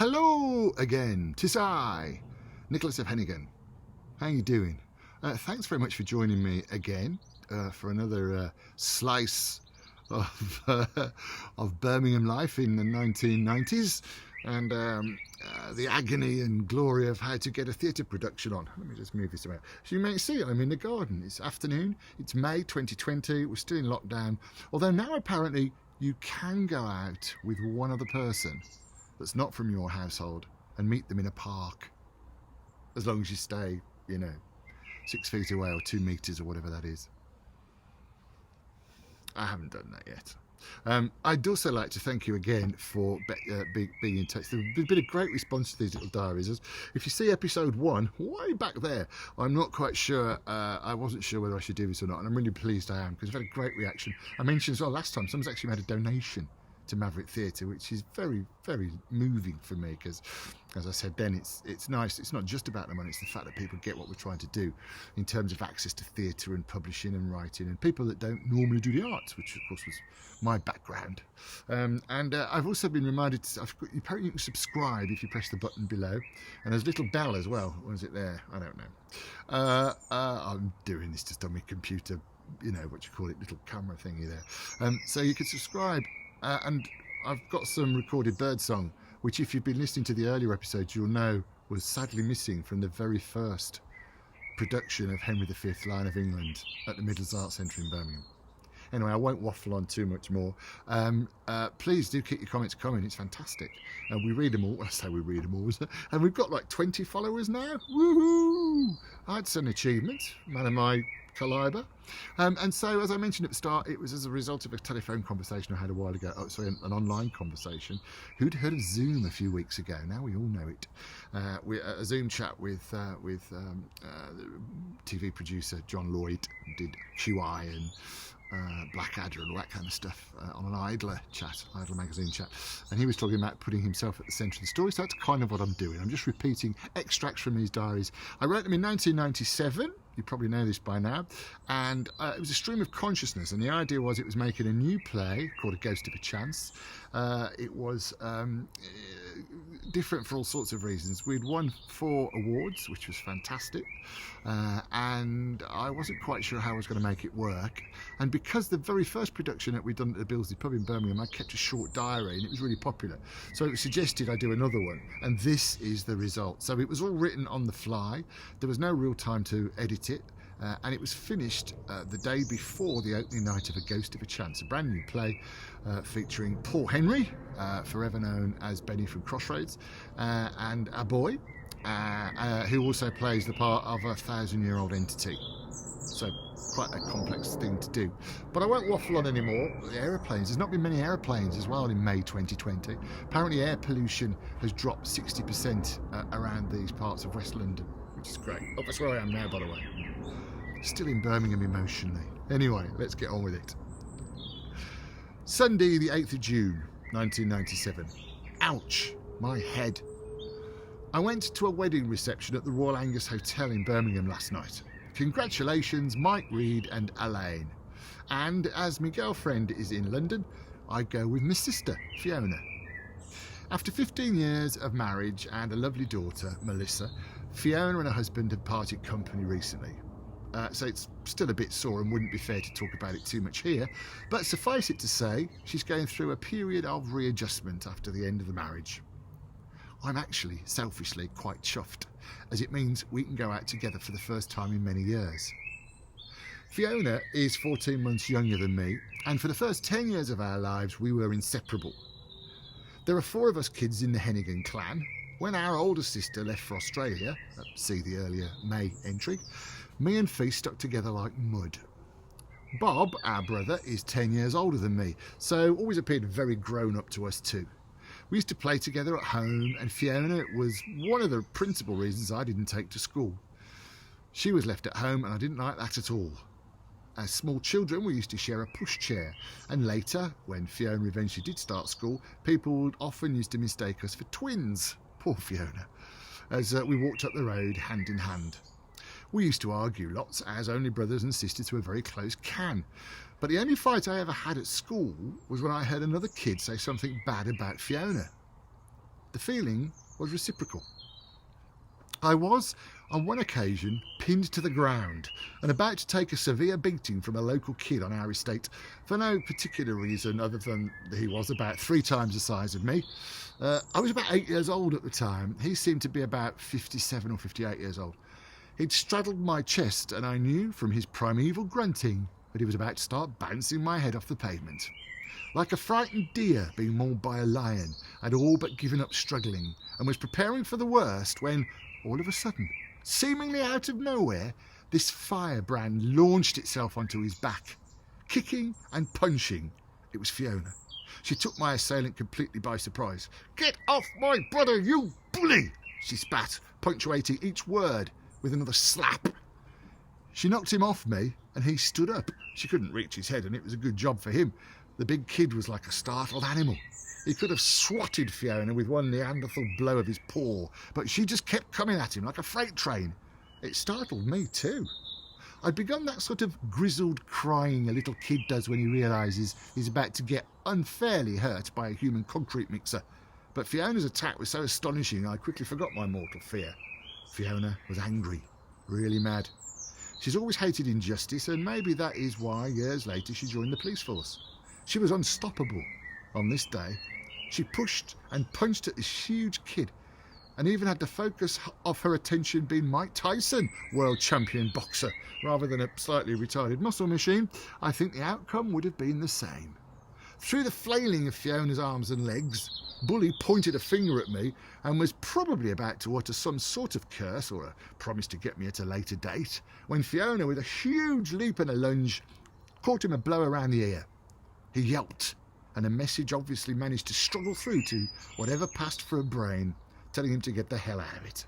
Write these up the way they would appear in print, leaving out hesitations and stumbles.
Hello again, 'tis I, Nicholas of Hennegan. How you doing? Thanks very much for joining me again for another slice of Birmingham life in the 1990s and the agony and glory of how to get a theatre production on. Let me just move this about. So you may see I'm in the garden. It's afternoon. It's May 2020. We're still in lockdown. Although now apparently you can go out with one other person that's not from your household and meet them in a park, as long as you stay, 6 feet away or 2 meters or whatever that is. I haven't done that yet. I'd also like to thank you again for being in touch. There's been a great response to these little diaries. If you see episode 1, way back there, I'm not quite sure. I wasn't sure whether I should do this or not, and I'm really pleased I am, because I've had a great reaction. I mentioned as well last time, someone's actually made a donation to Maverick Theatre, which is very, very moving for me, because as I said then, it's nice. It's not just about the money, it's the fact that people get what we're trying to do in terms of access to theatre and publishing and writing, and people that don't normally do the arts, which of course was my background. I've also been reminded apparently you can subscribe if you press the button below, and there's a little bell as well. Was it there? I don't know. I'm doing this just on my computer, little camera thingy there. So you can subscribe. And I've got some recorded birdsong, which if you've been listening to the earlier episodes, you'll know was sadly missing from the very first production of Henry V, Lion of England at the Midlands Arts Centre in Birmingham. Anyway, I won't waffle on too much more. Please do keep your comments coming. It's fantastic. We read them all. I say we read them all. And we've got like 20 followers now. Woohoo! That's an achievement. Man of my calibre. And so, as I mentioned at the start, it was as a result of a telephone conversation I had a while ago. An online conversation. Who'd heard of Zoom a few weeks ago? Now we all know it. A Zoom chat with the TV producer John Lloyd, did QI and Blackadder and all that kind of stuff on an Idler magazine chat, and he was talking about putting himself at the centre of the story. So that's kind of what I'm doing. I'm just repeating extracts from his diaries. I wrote them in 1997. You probably know this by now, and it was a stream of consciousness, and the idea was it was making a new play called A Ghost of a Chance. It was different for all sorts of reasons. We'd won 4 awards, which was fantastic, and I wasn't quite sure how I was going to make it work. And because the very first production that we'd done at the Billsley pub in Birmingham, I kept a short diary and it was really popular, so it was suggested I do another one, and this is the result. So it was all written on the fly. There was no real time to edit it, and it was finished the day before the opening night of A Ghost of a Chance, a brand new play featuring Paul Henry, forever known as Benny from Crossroads, and a boy who also plays the part of a 1,000-year-old entity. So quite a complex thing to do. But I won't waffle on anymore. The aeroplanes, there's not been many aeroplanes as well in May 2020. Apparently air pollution has dropped 60% around these parts of West London, which is great. Oh, that's where I am now, by the way. Still in Birmingham emotionally. Anyway, let's get on with it. Sunday, the 8th of June, 1997. Ouch, my head. I went to a wedding reception at the Royal Angus Hotel in Birmingham last night. Congratulations, Mike Reed and Elaine. And as my girlfriend is in London, I go with my sister, Fiona. After 15 years of marriage and a lovely daughter, Melissa, Fiona and her husband have parted company recently. So it's still a bit sore and wouldn't be fair to talk about it too much here, but suffice it to say, she's going through a period of readjustment after the end of the marriage. I'm actually, selfishly, quite chuffed, as it means we can go out together for the first time in many years. Fiona is 14 months younger than me, and for the first 10 years of our lives we were inseparable. There are 4 of us kids in the Hennegan clan. When our older sister left for Australia, see the earlier May entry, me and Fee stuck together like mud. Bob, our brother, is 10 years older than me, so always appeared very grown up to us too. We used to play together at home, and Fiona was one of the principal reasons I didn't take to school. She was left at home, and I didn't like that at all. As small children, we used to share a pushchair, and later, when Fiona eventually did start school, people often used to mistake us for twins. Poor Fiona, as we walked up the road hand in hand. We used to argue lots, as only brothers and sisters who were very close can. But the only fight I ever had at school was when I heard another kid say something bad about Fiona. The feeling was reciprocal. I was, on one occasion, pinned to the ground and about to take a severe beating from a local kid on our estate for no particular reason other than he was about 3 times the size of me. I was about 8 years old at the time. He seemed to be about 57 or 58 years old. He'd straddled my chest and I knew from his primeval grunting that he was about to start bouncing my head off the pavement. Like a frightened deer being mauled by a lion, I'd all but given up struggling and was preparing for the worst when, all of a sudden, seemingly out of nowhere, this firebrand launched itself onto his back, kicking and punching. It was Fiona. She took my assailant completely by surprise. "Get off my brother, you bully!" she spat, punctuating each word with another slap. She knocked him off me, and he stood up. She couldn't reach his head, and it was a good job for him. The big kid was like a startled animal. He could have swatted Fiona with one Neanderthal blow of his paw, but she just kept coming at him like a freight train. It startled me too. I'd begun that sort of grizzled crying a little kid does when he realises he's about to get unfairly hurt by a human concrete mixer. But Fiona's attack was so astonishing I quickly forgot my mortal fear. Fiona was angry, really mad. She's always hated injustice, and maybe that is why years later she joined the police force. She was unstoppable. On this day, she pushed and punched at this huge kid and even had the focus of her attention being Mike Tyson, world champion boxer, rather than a slightly retarded muscle machine. I think the outcome would have been the same. Through the flailing of Fiona's arms and legs, Bully pointed a finger at me and was probably about to utter some sort of curse or a promise to get me at a later date, when Fiona, with a huge leap and a lunge, caught him a blow around the ear. He yelped, and a message obviously managed to struggle through to whatever passed for a brain, telling him to get the hell out of it.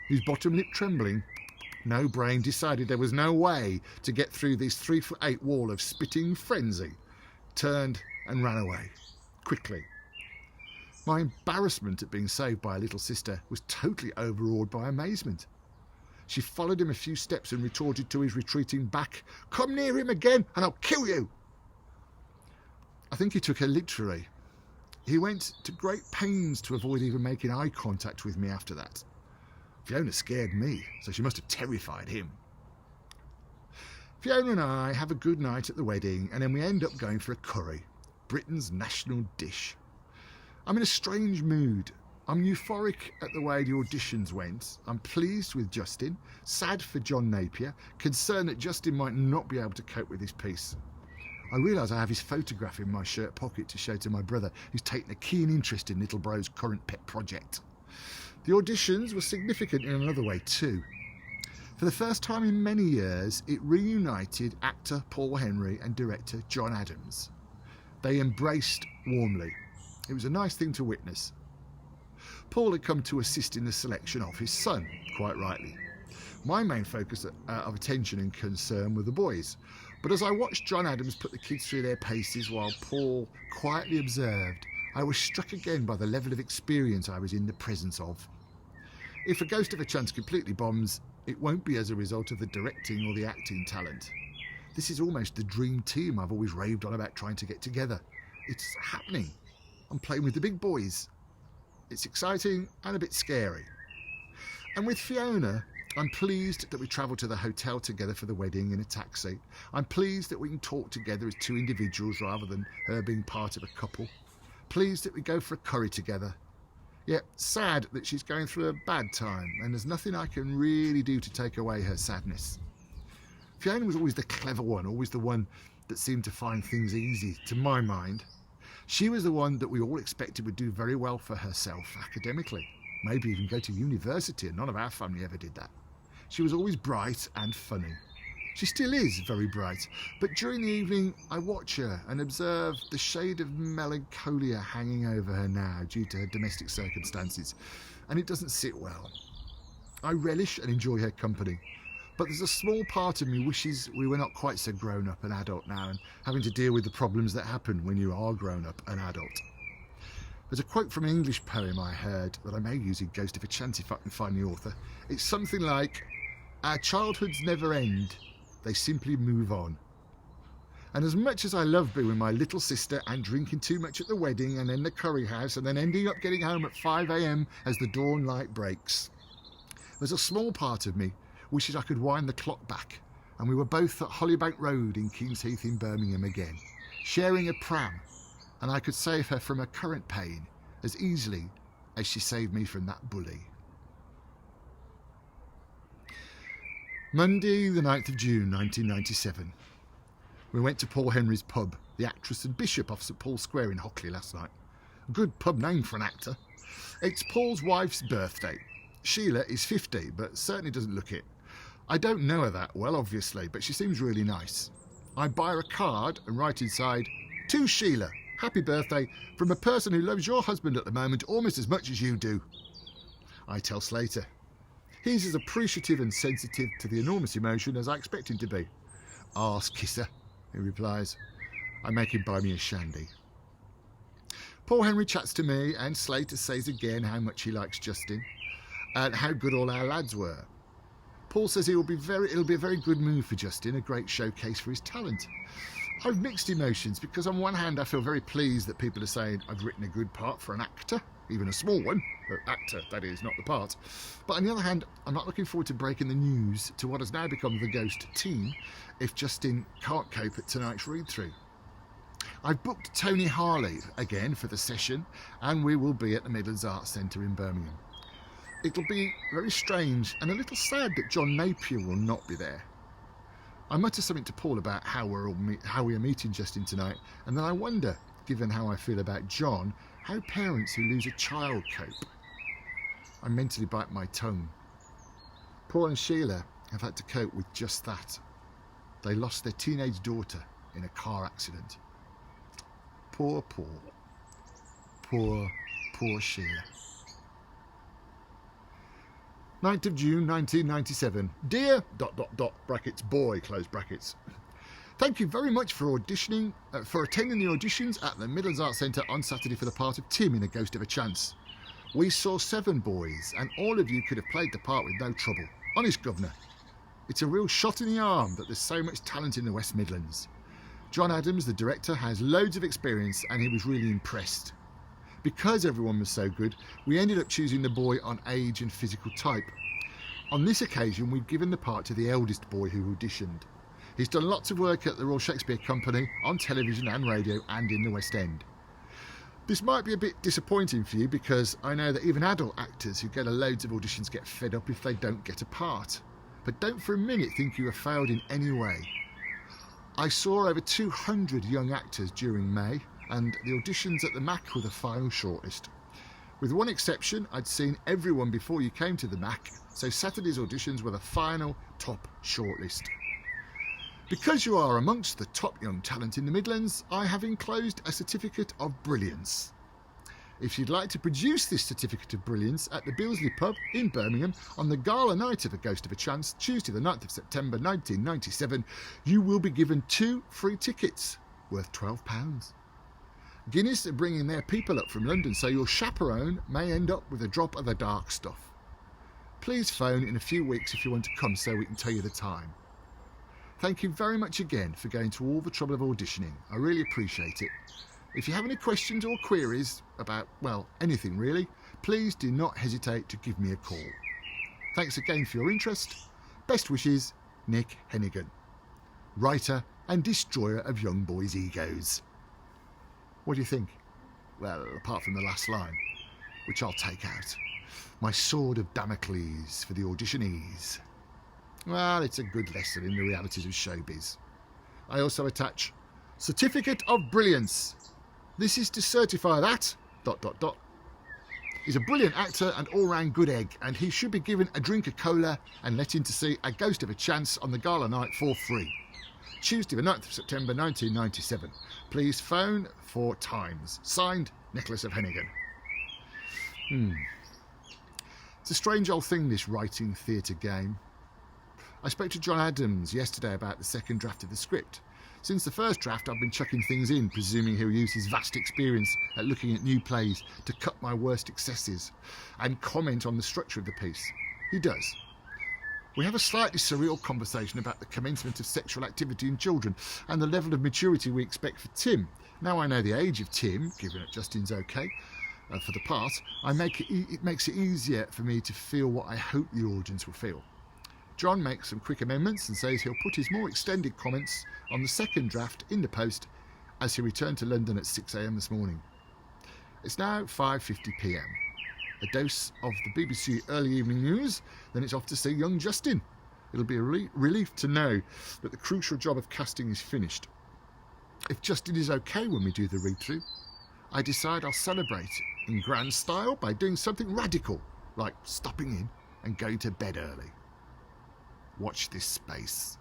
His bottom lip trembling, no brain decided there was no way to get through this 3'8" wall of spitting frenzy, turned and ran away, quickly. My embarrassment at being saved by a little sister was totally overawed by amazement. She followed him a few steps and retorted to his retreating back, "Come near him again and I'll kill you." I think he took her literally. He went to great pains to avoid even making eye contact with me after that. Fiona scared me, so she must have terrified him. Fiona and I have a good night at the wedding, and then we end up going for a curry, Britain's national dish. I'm in a strange mood. I'm euphoric at the way the auditions went. I'm pleased with Justin, sad for John Napier, concerned that Justin might not be able to cope with this piece. I realise I have his photograph in my shirt pocket to show to my brother, who's taken a keen interest in little bro's current pet project. The auditions were significant in another way too. For the first time in many years, it reunited actor Paul Henry and director John Adams. They embraced warmly. It was a nice thing to witness. Paul had come to assist in the selection of his son, quite rightly. My main focus of attention and concern were the boys, but as I watched John Adams put the kids through their paces while Paul quietly observed, I was struck again by the level of experience I was in the presence of. If A Ghost of a Chance completely bombs, it won't be as a result of the directing or the acting talent. This is almost the dream team I've always raved on about trying to get together. It's happening. I'm playing with the big boys. It's exciting and a bit scary. And with Fiona, I'm pleased that we travelled to the hotel together for the wedding in a taxi. I'm pleased that we can talk together as two individuals rather than her being part of a couple. Pleased that we go for a curry together. Yet sad that she's going through a bad time and there's nothing I can really do to take away her sadness. Fiona was always the clever one, always the one that seemed to find things easy, to my mind. She was the one that we all expected would do very well for herself academically, maybe even go to university, and none of our family ever did that. She was always bright and funny. She still is very bright, but during the evening I watch her and observe the shade of melancholia hanging over her now due to her domestic circumstances, and it doesn't sit well. I relish and enjoy her company, but there's a small part of me wishes we were not quite so grown up and adult now and having to deal with the problems that happen when you are grown up and adult. There's a quote from an English poem I heard that I may use in Ghost of a Chance if I can find the author. It's something like, "Our childhoods never end, they simply move on." And as much as I love being with my little sister and drinking too much at the wedding and then the curry house and then ending up getting home at 5 a.m. as the dawn light breaks, there's a small part of me wishes I could wind the clock back and we were both at Hollybank Road in Kings Heath in Birmingham again, sharing a pram, and I could save her from her current pain as easily as she saved me from that bully. Monday the 9th of June 1997. We went to Paul Henry's pub, the Actress and Bishop off St Paul's Square in Hockley last night. A good pub name for an actor. It's Paul's wife's birthday. Sheila is 50, but certainly doesn't look it. I don't know her that well, obviously, but she seems really nice. I buy her a card and write inside, "To Sheila, happy birthday, from a person who loves your husband at the moment almost as much as you do." I tell Slater. He's as appreciative and sensitive to the enormous emotion as I expect him to be. "Arse kisser," he replies. I make him buy me a shandy. Paul Henry chats to me and Slater says again how much he likes Justin and how good all our lads were. Paul says it'll be a very good move for Justin, a great showcase for his talent. I've mixed emotions because on one hand I feel very pleased that people are saying I've written a good part for an actor, even a small one, actor that is, not the part. But on the other hand, I'm not looking forward to breaking the news to what has now become the Ghost team if Justin can't cope at tonight's read-through. I've booked Tony Harley again for the session and we will be at the Midlands Arts Centre in Birmingham. It'll be very strange and a little sad that John Napier will not be there. I mutter something to Paul about how we are meeting Justin tonight, and then I wonder, given how I feel about John, how parents who lose a child cope. I mentally bite my tongue. Paul and Sheila have had to cope with just that. They lost their teenage daughter in a car accident. Poor Paul. Poor Sheila. 9th of June 1997. Dear ... brackets boy, close brackets. Thank you very much for attending the auditions at the Midlands Arts Centre on Saturday for the part of Tim in A Ghost of a Chance. We saw 7 boys and all of you could have played the part with no trouble. Honest, Governor. It's a real shot in the arm that there's so much talent in the West Midlands. John Adams, the director, has loads of experience and he was really impressed. Because everyone was so good, we ended up choosing the boy on age and physical type. On this occasion, we've given the part to the eldest boy who auditioned. He's done lots of work at the Royal Shakespeare Company, on television and radio, and in the West End. This might be a bit disappointing for you because I know that even adult actors who get loads of auditions get fed up if they don't get a part. But don't for a minute think you have failed in any way. I saw over 200 young actors during May, and the auditions at the MAC were the final shortlist. With one exception, I'd seen everyone before you came to the MAC, so Saturday's auditions were the final top shortlist. Because you are amongst the top young talent in the Midlands, I have enclosed a certificate of brilliance. If you'd like to produce this certificate of brilliance at the Billesley pub in Birmingham on the gala night of A Ghost of a Chance, Tuesday the 9th of September 1997, you will be given 2 free tickets worth £12. Guinness are bringing their people up from London, so your chaperone may end up with a drop of the dark stuff. Please phone in a few weeks if you want to come so we can tell you the time. Thank you very much again for going to all the trouble of auditioning. I really appreciate it. If you have any questions or queries about, well, anything really, please do not hesitate to give me a call. Thanks again for your interest. Best wishes, Nick Hennegan, writer and destroyer of young boys' egos. What do you think? Well, apart from the last line, which I'll take out. My sword of Damocles for the auditionees. Well, it's a good lesson in the realities of showbiz. I also attach Certificate of Brilliance. This is to certify that... He's a brilliant actor and all-round good egg, and he should be given a drink of cola and let in to see A Ghost of a Chance on the gala night for free. Tuesday the 9th of September 1997. Please phone for times. Signed, Nicholas of Hennegan. It's a strange old thing, this writing theatre game. I spoke to John Adams yesterday about the second draft of the script. Since the first draft, I've been chucking things in, presuming he'll use his vast experience at looking at new plays to cut my worst excesses and comment on the structure of the piece. He does. We have a slightly surreal conversation about the commencement of sexual activity in children and the level of maturity we expect for Tim. Now I know the age of Tim, given that Justin's okay for the part, it makes it easier for me to feel what I hope the audience will feel. John makes some quick amendments and says he'll put his more extended comments on the second draft in the post as he returned to London at 6 a.m. this morning. It's now 5:50 p.m. A dose of the BBC early evening news, then it's off to see young Justin. It'll be a relief to know that the crucial job of casting is finished. If Justin is okay when we do the read-through, I decide I'll celebrate in grand style by doing something radical, like stopping in and going to bed early. Watch this space.